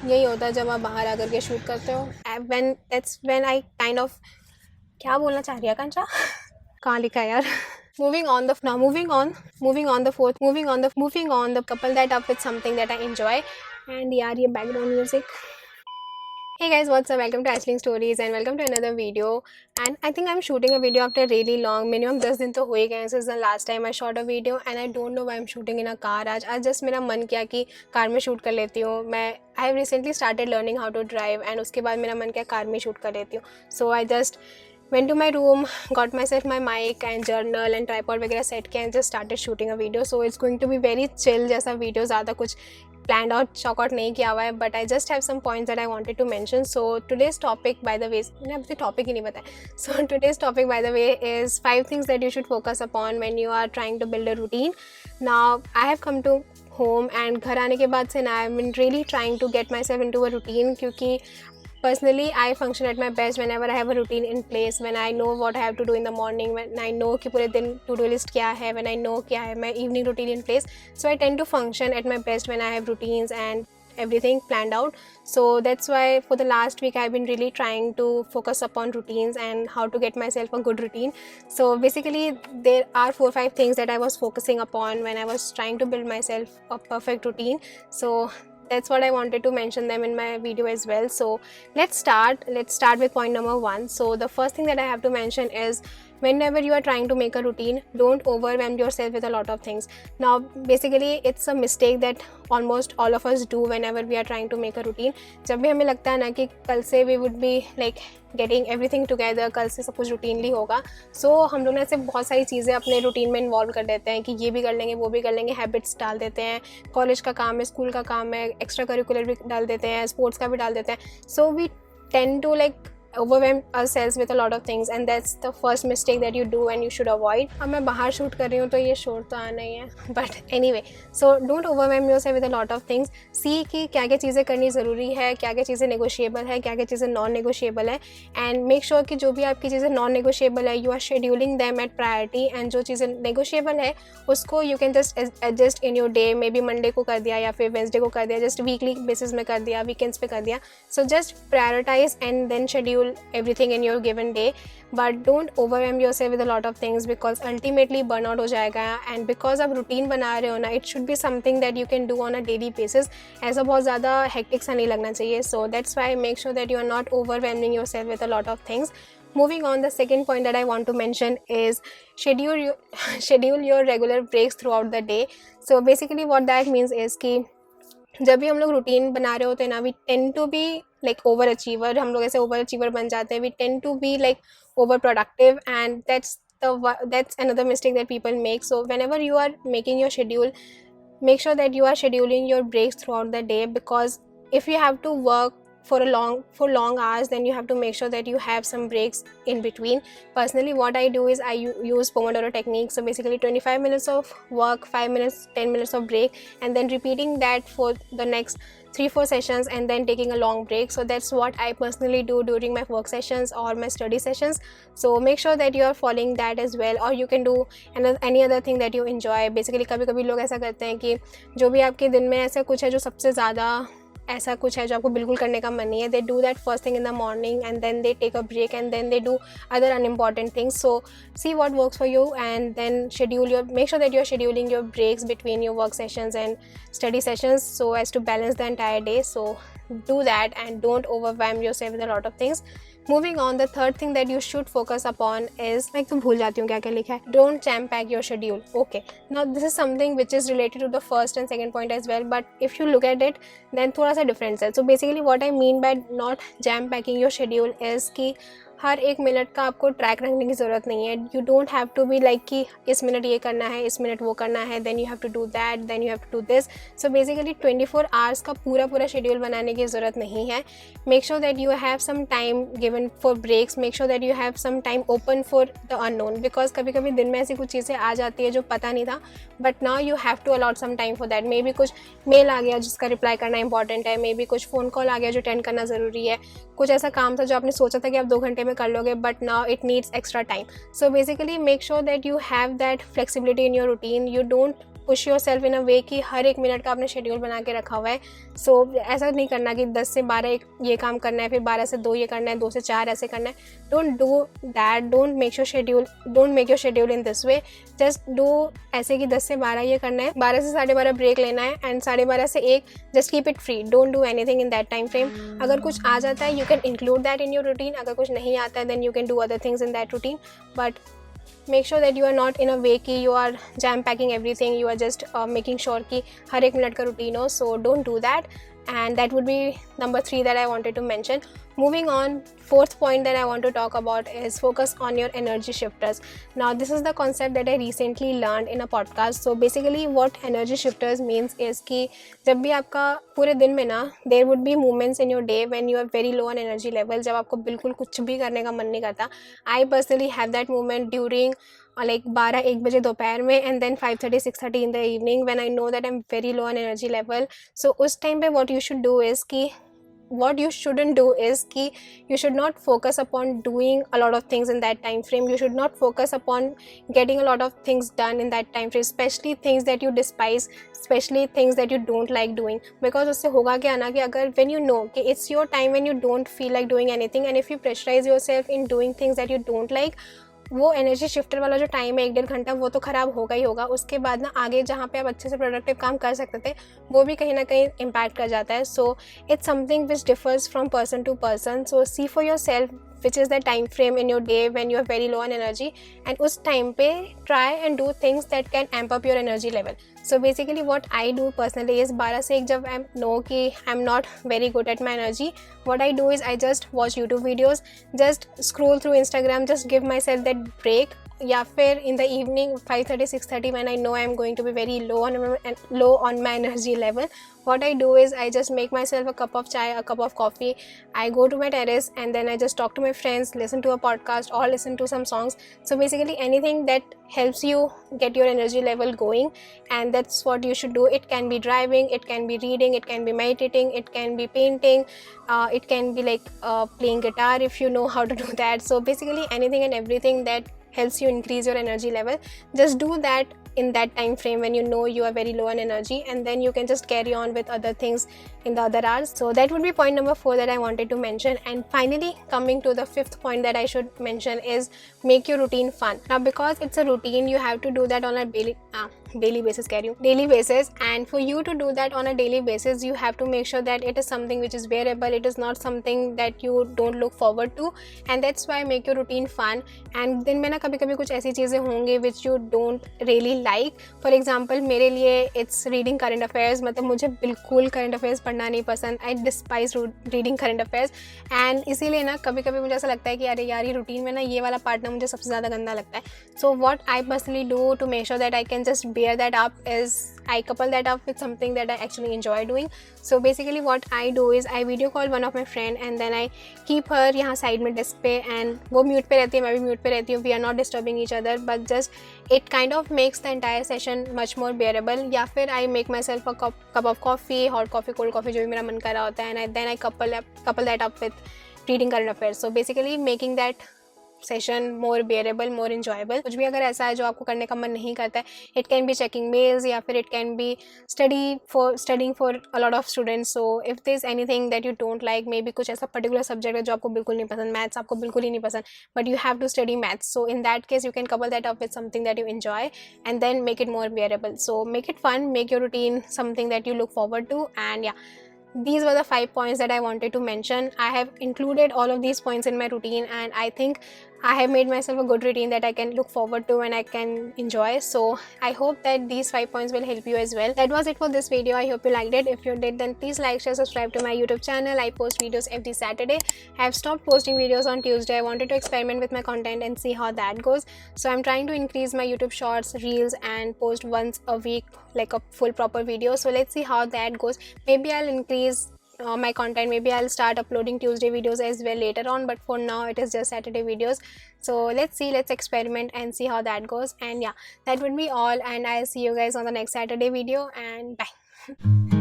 यही होता है जब आप बाहर आकर के शूट करते हो. When I kind of, क्या बोलना चाह रही है कंचा? कहाँ लिखा है यार? Moving on the couple that up with something that I enjoy. And यार ये background music. Hey guys, what's up? Welcome to Ashling Stories and welcome to another video. And I think I'm shooting a video after really long, minimum 10 दिन तो हो ही गए. Since the last time I shot a video and I don't know why I'm shooting in a car. आज just मेरा मन किया कि car में शूट कर लेती हूँ. I have recently started learning how to drive and उसके बाद मेरा मन किया कार में शूट कर लेती हूँ. So I just went to my room, got myself my mic and journal and tripod वगैरह set किया and just started shooting a video. So it's going to be very chill जैसा video, ज़्यादा कुछ planned out, chalk out नहीं किया हुआ है, but I just have some points that I wanted to mention. So today's topic, by the way, मैंने अभी topic ही नहीं बताया. So today's topic, by the way, is 5 things that you should focus upon when you are trying to build a routine. Now I have come to home and घर आने के बाद से ना I've been really trying to get myself into a routine, क्योंकि personally I function at my best whenever I have a routine in place, when I know what I have to do in the morning, when I know कि पूरे दिन to do list क्या है, when I know क्या है my evening routine in place. So I tend to function at my best when I have routines and everything planned out. So that's why for the last week I've been really trying to focus upon routines and how to get myself a good routine. So basically there are 4-5 things that I was focusing upon when I was trying to build myself a perfect routine. So that's what I wanted to mention them in my video as well. So let's start with point number 1. So the first thing that I have to mention is, whenever you are trying to make a routine, don't overwhelm yourself with a lot of things. Now basically it's a mistake that almost all of us do whenever we are trying to make a routine. जब भी हमें लगता है ना कि कल से we would be like getting everything together, कल से सब कुछ routinely होगा, so हम लोग ना ऐसे बहुत सारी चीज़ें अपने routine में involve कर देते हैं कि ये भी कर लेंगे वो भी कर लेंगे, habits डाल देते हैं, college का काम है, school का काम है, extra curricular भी डाल देते हैं, sports का भी डाल देते हैं. So we tend to like overwhelm ourselves with a lot of things, and that's the first mistake that you do and you should avoid. अब मैं बाहर शूट कर रही हूँ तो ये शोर तो आना ही है, but anyway, so don't overwhelm yourself with a lot of things. See कि क्या क्या चीज़ें करनी ज़रूरी है, क्या क्या चीज़ें negotiable है, क्या क्या चीज़ें non negotiable है, and make sure कि जो भी आपकी चीज़ें non negotiable है you are scheduling them at priority, and जो चीज़ें negotiable है उसको you can just adjust in your day. Maybe Monday को कर दिया या फिर Wednesday को कर दिया, just weekly basis में कर दिया, weekends पे कर दिया. So just prioritize and then schedule everything in your given day, but don't overwhelm yourself with a lot of things, because ultimately burnout हो जाएगा. And because आप routine बना रहे हो ना, it should be something that you can do on a daily basis. ऐसा बहुत ज़्यादा hectic सा नहीं लगना चाहिए. So that's why make sure that you are not overwhelming yourself with a lot of things. Moving on, the second point that I want to mention is schedule your regular breaks throughout the day. So basically what that means is कि जब भी हम लोग routine बना रहे होते हैं ना, we tend to be like over achiever, हम लोग ऐसे ओवर अचीवर बन जाते हैं, we tend to be like over productive, and that's another mistake that people make. So whenever you are making your schedule, make sure that you are scheduling your breaks throughout the day, because if you have to work for long hours, then you have to make sure that you have some breaks in between. Personally what I do is I use Pomodoro technique. So basically 25 minutes of work, 5 minutes, 10 minutes of break, and then repeating that for the next 3-4 sessions and then taking a long break. So that's what I personally do during my work sessions or my study sessions. So make sure that you are following that as well, or you can do any other thing that you enjoy. Basically कभी कभी लोग ऐसा करते हैं कि जो भी आपके दिन में ऐसा कुछ है जो सबसे ज़्यादा ऐसा कुछ है जो आपको बिल्कुल करने का मन नहीं है, they do that first thing in the morning and then they take a break and then they do other unimportant things. So see what works for you and then make sure that you are scheduling your breaks between your work sessions and study sessions so as to balance the entire day. So do that and don't overwhelm yourself with a lot of things. Moving on, the third thing that you should focus upon is, मैं तो भूल जाती हूँ क्या क्या लिखा है, don't jam pack your schedule. Okay, now this is something which is related to the first and second point as well, but if you look at it then थोड़ा सा difference है. So basically what I mean by not jam packing your schedule is कि हर एक minute का आपको track रखने की ज़रूरत नहीं है. You don't have to be like कि इस मिनट ये करना है, इस मिनट वो करना है, then you have to do that, then you have to do this. So basically 24 hours का पूरा शेड्यूल बनाने की ज़रूरत नहीं है. Make sure that you have some time given for breaks, make sure that you have some time open for the unknown, because कभी कभी दिन में ऐसी कुछ चीज़ें आ जाती है जो पता नहीं था, but now you have to allot some time for that. Maybe कुछ मेल आ गया जिसका रिप्लाई करना इंपॉर्टेंट है, मे बी कुछ फ़ोन कॉल आ गया जो अटेंड करना ज़रूरी है, कुछ ऐसा काम था जो आपने सोचा था कि आप 2 घंटे में कर लोगे, but now it needs extra time. So basically make sure that you have that flexibility in your routine. You don't push yourself in a way कि हर एक मिनट का आपने शेड्यूल बना के रखा हुआ है. सो ऐसा नहीं करना कि 10 से 12 ये काम करना है, फिर 12 से 2 ये करना है, 2 से 4 ऐसे करना है. Don't do that. Don't make your schedule in this way. Just do ऐसे कि 10 से 12 ये करना है, 12 से 12:30 ब्रेक लेना है, एंड 12:30 से 1 just keep it free. Don't do anything in that time frame. अगर कुछ आ जाता है, you can include that in your routine. अगर कुछ नहीं आता है, then you can do other things in that routine, but make sure that you are not in a way कि you are jam packing everything. You are just making sure कि हर एक minute का routine हो. So don't do that. And that would be number 3 that I wanted to mention. Moving on, 4th point that I want to talk about is focus on your energy shifters. Now this is the concept that I recently learned in a podcast. So basically what energy shifters means is कि जब भी आपका पूरे दिन में ना, there would be moments in your day when you are very low on energy level, जब आपको बिल्कुल कुछ भी करने का मन नहीं करता. I personally have that moment during like 12-1 बजे दोपहर में, and then 5:30-6:30 in the evening when I know that I'm very low on energy level. So उस टाइम पे what you should do is कि what you shouldn't do is कि you should not focus upon doing a lot of things in that time frame. You should not focus upon getting a lot of things done in that time frame, especially things that you despise, especially things that you don't like doing. Because उससे होगा क्या ना कि अगर when you know कि it's your time when you don't feel like doing anything, and if you pressurize yourself in doing things that you don't like, वो energy shifter वाला जो टाइम है 1-1.5 घंटा, वो तो ख़राब होगा ही होगा. उसके बाद ना आगे जहाँ पे आप अच्छे से प्रोडक्टिव काम कर सकते थे, वो भी कहीं ना कहीं इम्पैक्ट कर जाता है. So it's something which differs from person to person. So see for yourself which is the time frame in your day when you are very low on energy, and उस time पे try and do things that can amp up your energy level. So basically what I do personally is 12 से 1 जब I know कि I'm not very good at my energy, what I do is I just watch YouTube videos, just scroll through Instagram, just give myself that break. या फिर in the evening 5:30-6:30 when I know I'm going to be very low on my energy level, what I do is I just make myself a cup of chai, a cup of coffee. I go to my terrace and then I just talk to my friends, listen to a podcast or listen to some songs. So basically anything that helps you get your energy level going, and that's what you should do. It can be driving, it can be reading, it can be meditating, it can be painting, it can be like playing guitar if you know how to do that. So basically anything and everything that helps you increase your energy level, just do that in that time frame when you know you are very low on energy, and then you can just carry on with other things in the other hours. So that would be point number 4 that I wanted to mention. And finally coming to the 5th point that I should mention is make your routine fun. Now because it's a routine, you have to do that on a daily basis, and for you to do that on a daily basis, you have to make sure that it is something which is bearable. It is not something that you don't look forward to, and that's why make your routine fun. And दिन में ना कभी कभी कुछ ऐसी चीज़ें होंगी which you don't really like. For example मेरे लिए it's reading current affairs. मतलब मुझे बिल्कुल current affairs पढ़ना नहीं पसंद. I despise reading current affairs, and इसीलिए ना कभी कभी मुझे ऐसा लगता है कि अरे यार ये रूटीन में ना ये वाला पार्ट ना मुझे सबसे ज़्यादा गंदा लगता है. So what I personally do to make sure that I can just bear that up is I couple that up with something that I actually enjoy doing. So basically what I do is I video call one of my friend, and then I keep her यहाँ side में desk पे, and वो mute पे रहती है, मैं भी mute पे रहती हूँ. We are not disturbing each other, but just it kind of makes the entire session much more bearable. या फिर I make myself a cup of coffee, hot coffee, cold coffee, जो भी मेरा मन कर रहा होता है, and then I couple that up with reading current affairs. So basically making that session more bearable, more enjoyable. कुछ भी अगर ऐसा है जो आपको करने का मन नहीं करता है, it can be checking mails, या फिर it can be studying for a lot of students. So if there is anything that you don't like, maybe कुछ ऐसा पर्टिकुलर सब्जेक्ट है जो आपको बिल्कुल नहीं पसंद, मैथ्स आपको बिल्कुल ही नहीं पसंद, but you have to study maths. So in that case you can couple that up with something that you enjoy, and then make it more bearable. So make it fun, make your routine something that you look forward to. And yeah, these were the 5 points that I wanted to mention. I have included all of these points in my routine, and I think I have made myself a good routine that I can look forward to and I can enjoy. So I hope that these 5 points will help you as well. That was it for this video. I hope you liked it. If you did, then please like, share, subscribe to my YouTube channel. I post videos every Saturday. I have stopped posting videos on Tuesday. I wanted to experiment with my content and see how that goes. So I'm trying to increase my YouTube shorts, reels, and post once a week, like a full proper video. So let's see how that goes. Maybe I'll increase my content. Maybe I'll start uploading Tuesday videos as well later on, but for now it is just Saturday videos. So let's experiment and see how that goes. And yeah, that would be all, and I'll see you guys on the next Saturday video, and bye.